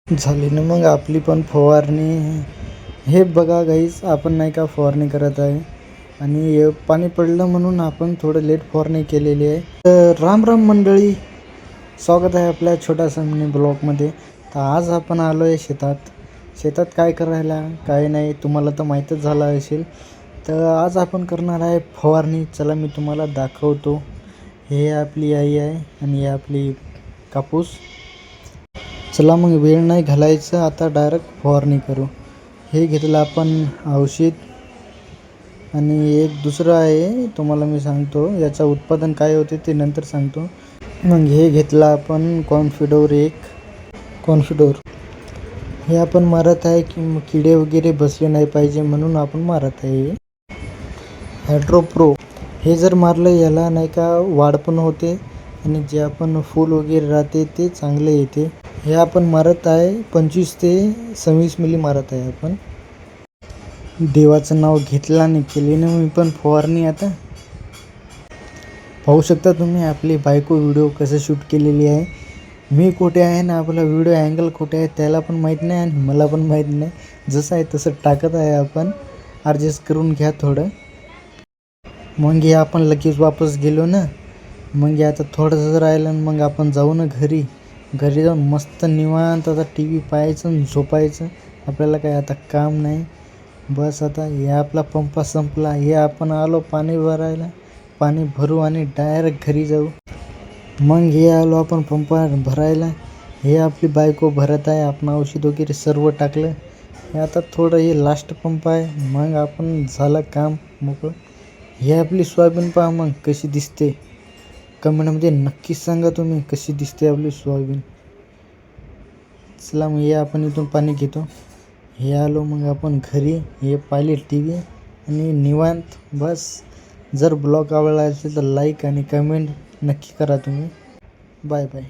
झाली ना मग आपली पण फवारणी. हे बघा गाईस, आपण नाही का फवारणी करत आहे आणि पाणी पडलं म्हणून आपण थोडं लेट फवारणी केलेली आहे. तर राम राम मंडळी, स्वागत आहे आपल्या छोट्याशा मिनी ब्लॉगमध्ये. तर आज आपण आलो आहे शेतात काय करायला काय नाही तुम्हाला तर माहीतच झालं असेल. तर आज आपण करणार आहे फवारणी. चला मी तुम्हाला दाखवतो. हे आपली आई आहे आणि हे आपली कापूस. चला मग वेळ नाही घालायचं, आता डायरेक्ट फवारणी करू. हे घेतलं आपण औषध आणि एक दुसरं आहे तुम्हाला मी सांगतो, याचं उत्पादन काय होते ते नंतर सांगतो. मग हे घेतलं आपण कॉन्फिडोर. हे आपण मारत आहे की किडे वगैरे बसले नाही पाहिजे म्हणून आपण मारत आहे. हायड्रोप्रो हे जर मारलं याला नाही का वाढ पण होते आणि जे आपण फूल वगैरे राहते ते चांगले येते. हे आपण मारत आहे 25 ते 26 मिली मारत आहे आपण. देवाचं नाव घेतलं आणि केली ना मी पण फवारणी. आता पाहू शकता तुम्ही आपली बायको व्हिडिओ कसं शूट केलेली आहे. मी कुठे आहे ना आपला व्हिडिओ अँगल कुठे आहे त्याला पण माहीत नाही आणि मला पण माहीत नाही. जसं आहे तसं टाकत आहे आपण. ॲडजस्ट करून घ्या थोडं. मग हे आपण लगेच वापस गेलो ना. मग आता थोडंसं राहिलं मग आपण जाऊ ना घरी जाऊन मस्त निवांत आता टी व्ही पाहायचं आणि झोपायचं. आपल्याला काय आता काम नाही. बस आता हे आपला पंपा संपला. हे आपण आलो पाणी भरायला. पाणी भरू आणि डायरेक्ट घरी जाऊ. मग हे आलो आपण पंपा भरायला. हे आपली बायको भरत आहे. आपण औषध वगैरे सर्व टाकलं. हे आता थोडं हे लास्ट पंप आहे. मग आपण झालं काम मोकळं. हे आपली सोयाबीन पहा मग कशी दिसते. कमेंटमध्ये नक्कीच सांगा तुम्ही कशी दिसते आपली सोयाबीन. चला मग हे आपण इथून पाणी घेतो. हे आलो मग आपण घरी. हे पाहिले टी व्ही आणि निवांत बस. जर ब्लॉग आवडला असेल तर लाईक आणि कमेंट नक्की करा तुम्ही. Bye bye.